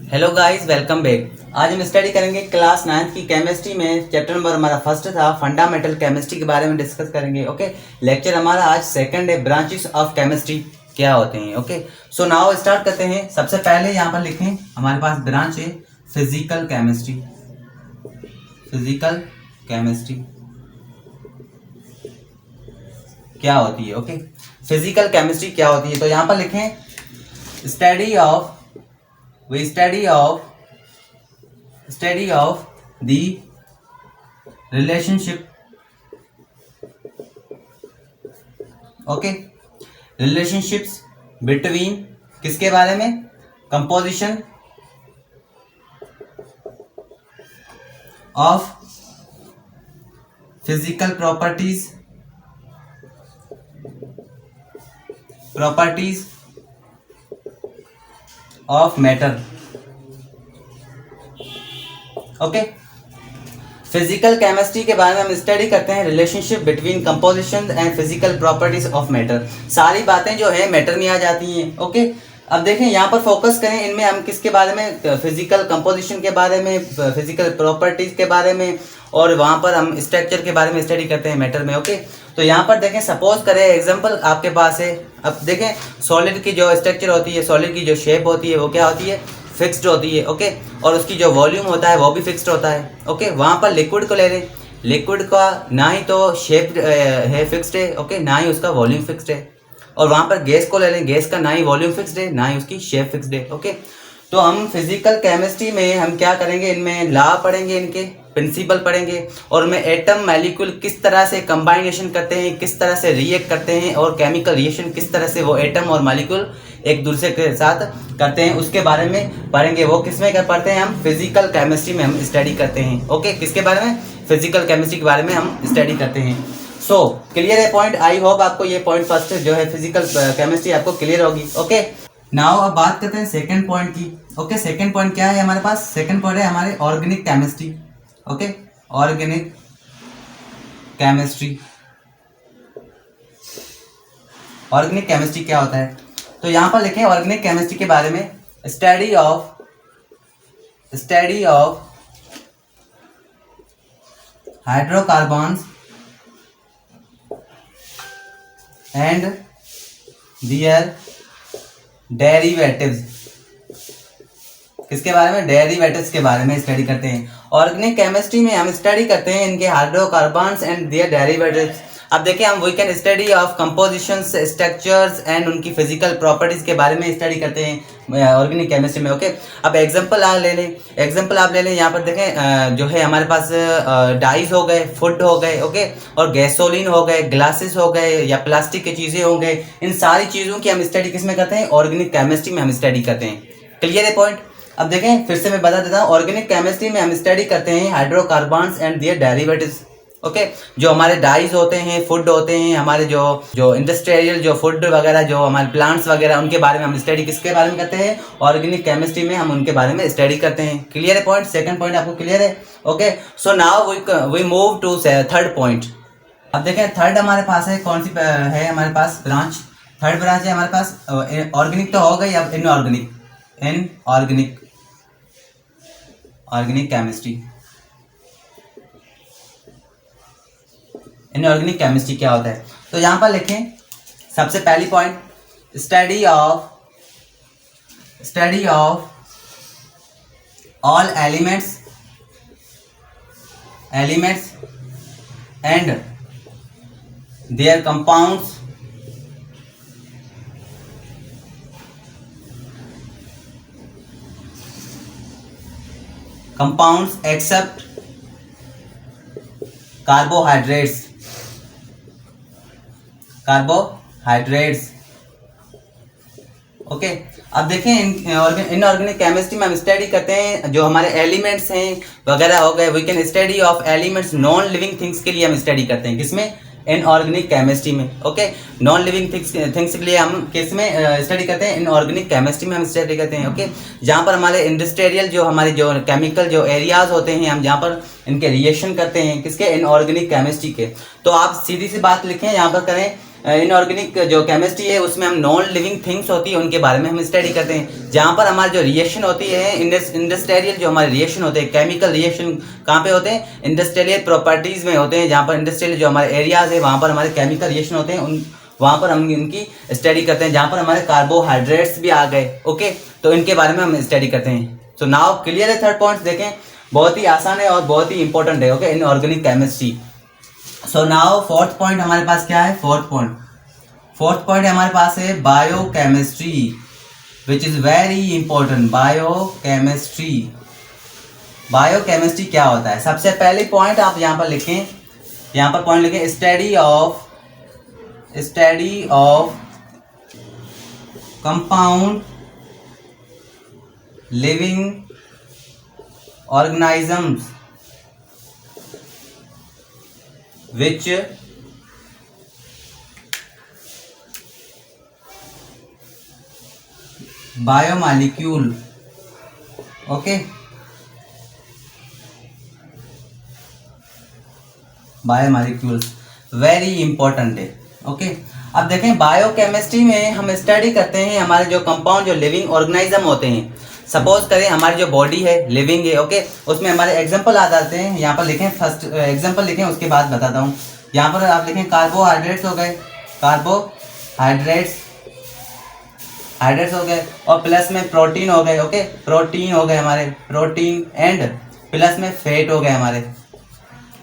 Hello guys, welcome back. आज हम study करेंगे क्लास 9th की केमिस्ट्री में। चैप्टर नंबर हमारा फर्स्ट था, फंडामेंटल केमिस्ट्री के बारे में डिस्कस करेंगे। ओके, लेक्चर हमारा आज सेकंड है, ब्रांचेस ऑफ केमिस्ट्री क्या होते हैं। ओके, सो नाउ स्टार्ट करते हैं। सबसे पहले यहाँ पर लिखें, हमारे पास ब्रांच है फिजिकल केमिस्ट्री। फिजिकल केमिस्ट्री क्या होती है? ओके, फिजिकल केमिस्ट्री क्या होती है? तो यहाँ पर लिखें study of the relationship, okay, relationships between किसके बारे में? composition of physical properties of matter। Okay, physical chemistry के बारे में हम स्टडी करते हैं, relationship between composition and physical properties of matter. सारी बातें जो है मैटर में आ जाती हैं। ओके, अब देखें यहाँ पर फोकस करें, इनमें हम किसके बारे में? फिजिकल कंपोजिशन के बारे में, फिजिकल प्रॉपर्टीज के बारे में, और वहाँ पर हम स्ट्रक्चर के बारे में स्टडी करते हैं मैटर में। ओके, तो यहाँ पर देखें, सपोज करें एग्जांपल आपके पास है। अब देखें, सॉलिड की जो स्ट्रक्चर होती है, सॉलिड की जो शेप होती है वो क्या होती है? फिक्स्ड होती है। ओके, और उसकी जो वॉल्यूम होता है वो भी फिक्स्ड होता है। ओके, वहाँ पर लिक्विड को ले लें, लिक्विड का ना ही तो शेप है फिक्स्ड है, ओके, ना ही उसका वॉल्यूम फिक्स्ड है। और वहाँ पर गैस को ले लें, गैस का ना ही वॉल्यूम फिक्स्ड है, ना ही उसकी शेप फिक्स्ड है। ओके, तो हम फिजिकल केमिस्ट्री में हम क्या करेंगे? इनमें लॉ पढ़ेंगे, इनके प्रिंसिपल पढ़ेंगे, और उनमें एटम मॉलिक्यूल किस तरह से कंबाइनेशन करते हैं, किस तरह से रिएक्ट करते हैं, और केमिकल रिएक्शन किस तरह से वो एटम और मॉलिक्यूल एक दूसरे के साथ करते हैं, उसके बारे में पढ़ेंगे। वो किस में पढ़ते हैं? हम फिजिकल केमिस्ट्री में हम स्टडी करते हैं। ओके, किसके बारे में? फिजिकल केमिस्ट्री के बारे में हम स्टडी करते हैं। सो क्लियर है पॉइंट? आई होप आपको ये पॉइंट फर्स्ट जो है फिजिकल केमिस्ट्री आपको क्लियर होगी। ओके, नाउ अब बात करते हैं सेकंड पॉइंट की। ओके, सेकंड पॉइंट क्या है हमारे पास? सेकंड पॉइंट है हमारे organic chemistry. Okay, organic chemistry. Organic chemistry क्या होता है? तो यहां पर लिखें ऑर्गेनिक केमिस्ट्री के बारे में, study of hydrocarbons and their derivatives. किसके बारे में? डेरिवेटिव्स के बारे में स्टडी करते हैं। ऑर्गेनिक केमिस्ट्री में हम स्टडी करते हैं इनके हाइड्रोकार्बन्स एंड देयर डेरिवेटिव्स। अब देखिए, हम we can study of compositions, structures and उनकी फिजिकल प्रॉपर्टीज के बारे में स्टडी करते हैं ऑर्गेनिक केमिस्ट्री में। ओके, अब एग्जांपल आप ले लें, यहाँ पर देखें जो है हमारे पास डाइज हो गए, फूड हो गए, ओके, और गैसोलीन हो गए, ग्लासेस हो गए, या प्लास्टिक की चीज़ें हो गए। इन सारी चीज़ों की हम स्टडी किस में करते हैं? ऑर्गेनिक केमिस्ट्री में हम स्टडी करते हैं। क्लियर है पॉइंट? अब देखें, फिर से मैं बता देता हूँ, ऑर्गेनिक केमिस्ट्री में हम स्टडी करते हैं hydrocarbons and their derivatives. Okay, जो हमारे डाइज होते हैं, फूड होते हैं, हमारे जो इंडस्ट्रियल जो फूड वगैरह, जो हमारे प्लांट्स वगैरह, उनके बारे में हम स्टडी किसके बारे में करते हैं? ऑर्गेनिक केमिस्ट्री में हम उनके बारे में स्टडी करते हैं। क्लियर है पॉइंट? सेकंड पॉइंट आपको क्लियर है? Okay, so now we move to third point. अब देखें, थर्ड हमारे पास है, कौन सी है हमारे पास ब्रांच? थर्ड ब्रांच है हमारे पास ऑर्गेनिक तो हो गई, अब inorganic organic chemistry. Inorganic chemistry क्या होता है? तो यहां पर लिखें, सबसे पहली point, study of all elements and their compounds except carbohydrates. Okay, अब देखें, इनऑर्गेनिक केमिस्ट्री में हम स्टडी करते हैं जो हमारे एलिमेंट्स हैं वगैरह हो गए। We can study of elements, non living things के लिए हम स्टडी करते हैं। किसमें? इनऑर्गेनिक केमिस्ट्री में। ओके, नॉन लिविंग थिंग्स के लिए हम किस में स्टडी करते हैं? इनऑर्गेनिक केमिस्ट्री में हम स्टडी करते हैं। ओके, जहाँ पर हमारे इंडस्ट्रियल जो हमारे जो केमिकल जो एरियाज होते हैं, हम जहाँ पर इनके रिएक्शन करते हैं, किसके? इनऑर्गेनिक केमिस्ट्री के। तो आप सीधी सी बात लिखें, यहाँ पर करें इनऑर्गेनिक जो केमिस्ट्री है उसमें हम नॉन लिविंग थिंग्स होती है उनके बारे में हम स्टडी करते हैं, जहाँ पर हमारे जो रिएक्शन होती है इंडस्ट्रियल जो हमारे रिएक्शन होते हैं, केमिकल रिएक्शन कहाँ पे होते हैं, इंडस्ट्रियल प्रॉपर्टीज में होते हैं, जहाँ पर इंडस्ट्रियल जो हमारे एरियाज है वहाँ पर हमारे केमिकल रिएक्शन होते हैं, उन वहाँ पर हम इनकी स्टडी करते हैं, जहाँ पर हमारे कार्बोहाइड्रेट्स भी आ गए। ओके, तो इनके बारे में हम स्टडी करते हैं। सो नाउ क्लियर है, थर्ड पॉइंट देखें, बहुत ही आसान है और बहुत ही इंपॉर्टेंट है। Okay, inorganic chemistry. So now fourth point हमारे पास क्या है, फोर्थ पॉइंट हमारे पास है biochemistry, which is very important. Biochemistry क्या होता है? सबसे पहले पॉइंट आप यहाँ पर लिखें, यहाँ पर पॉइंट लिखें, study of compound living organisms which biomolecule, okay, biomolecules very important है। ओके, अब देखें बायोकेमिस्ट्री में हम स्टडी करते हैं हमारे जो कंपाउंड जो लिविंग ऑर्गेनिज्म होते हैं। सपोज करें हमारी जो बॉडी है लिविंग है, ओके, उसमें हमारे एग्जांपल आ जाते हैं। यहाँ पर लिखें, फर्स्ट एग्जांपल लिखें, उसके बाद बताता हूँ। यहाँ पर आप लिखें कार्बोहाइड्रेट्स हो गए, हाइड्रेट्स हो गए, और प्लस में प्रोटीन हो गए। ओके, प्रोटीन हो गए हमारे, प्रोटीन एंड प्लस में फैट हो गए हमारे।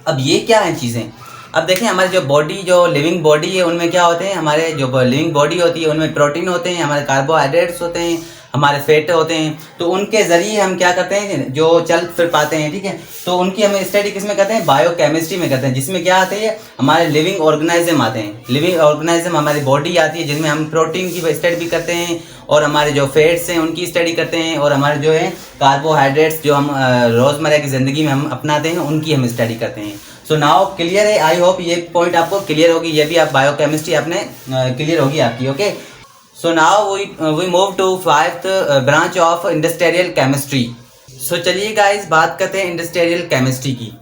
अब ये क्या है चीज़ें? अब देखें हमारी जो बॉडी जो लिविंग बॉडी है उनमें क्या होते हैं, हमारे जो लिविंग बॉडी होती है उनमें प्रोटीन होते हैं, हमारे कार्बोहाइड्रेट्स होते हैं, हमारे फैट होते हैं। तो उनके ज़रिए हम क्या करते हैं, जो चल फिर पाते हैं, ठीक है। तो उनकी हम स्टडी किस में करते हैं, बायोकेमिस्ट्री में करते हैं, जिसमें क्या आते हैं, हमारे लिविंग ऑर्गेनिज्म आते हैं। लिविंग ऑर्गेनिज्म हमारी बॉडी आती है, जिनमें हम प्रोटीन की स्टडी भी करते हैं, और हमारे जो फैट्स हैं उनकी स्टडी करते हैं, और हमारे जो है कार्बोहाइड्रेट्स जो हम रोज़मर्रा की ज़िंदगी में हम अपनाते हैं उनकी हम स्टडी करते हैं। सो नाउ क्लियर है, आई होप ये पॉइंट आपको क्लियर होगी, ये भी आप बायोकेमिस्ट्री आपने क्लियर होगी आपकी। Okay, so now we move to 5th branch of industrial chemistry. So चलिए गाइस बात करते हैं इंडस्ट्रियल केमिस्ट्री की।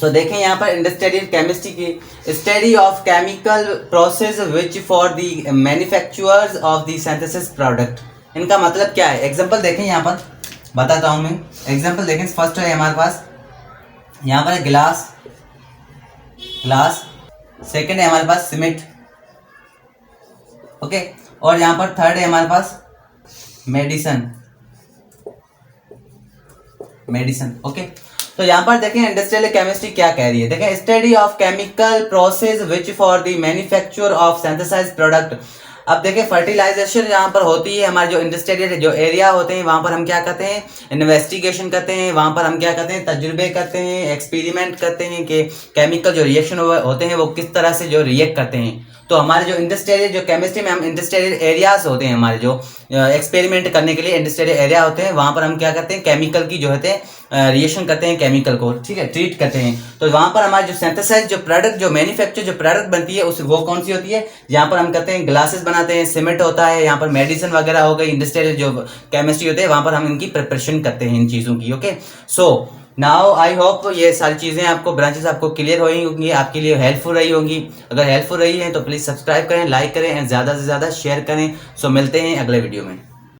सो देखें यहाँ पर इंडस्ट्रियल केमिस्ट्री की study of chemical process which for the manufacturers of the synthesis product. इनका मतलब क्या है? एग्जांपल देखें, यहाँ पर बताता हूँ मैं। एग्जांपल देखें, फर्स्ट है हमारे पास यहाँ पर ग्लास, सेकंड है हमारे पास सीमेंट, ओके, और यहाँ पर थर्ड है हमारे पास मेडिसिन। ओके, तो यहाँ पर देखें इंडस्ट्रियल केमिस्ट्री क्या कह रही है। देखें, study of chemical process which for the manufacture of synthesized product. अब देखिए फर्टिलाइजेशन यहाँ पर होती है, हमारे जो इंडस्ट्रियल जो एरिया होते हैं वहाँ पर हम क्या करते हैं, इन्वेस्टिगेशन करते हैं, वहाँ पर हम क्या करते हैं, तजुर्बे करते हैं, एक्सपेरिमेंट करते हैं कि केमिकल जो रिएक्शन होते हैं वो किस तरह से जो रिएक्ट करते हैं। तो हमारे जो इंडस्ट्रियल जो केमिस्ट्री में हम इंडस्ट्रियल एरियाज होते हैं, हमारे जो एक्सपेरिमेंट करने के लिए इंडस्ट्रियल एरिया होते हैं, वहाँ पर हम क्या करते हैं, केमिकल की जो होते हैं रिएक्शन करते हैं, केमिकल को, ठीक है, ट्रीट करते हैं। तो वहाँ पर हमारे जो सिंथेसाइज जो प्रोडक्ट जो मैन्युफैक्चर जो प्रोडक्ट बनती है उस वो कौन सी होती है, यहाँ पर हम करते हैं ग्लासेस बनाते हैं, सीमेंट होता है, यहाँ पर मेडिसिन वगैरह हो गई, इंडस्ट्रियल जो केमिस्ट्री होते हैं वहाँ पर हम इनकी प्रिपरेशन करते हैं इन चीज़ों की। Okay, so now I hope ये सारी चीज़ें आपको ब्रांचेस आपको क्लियर हुई होंगी, आपके लिए हेल्पफुल रही होंगी। अगर हेल्पफुल रही है तो प्लीज़ सब्सक्राइब करें, लाइक करें एंड ज़्यादा से ज़्यादा शेयर करें। सो मिलते हैं अगले वीडियो में।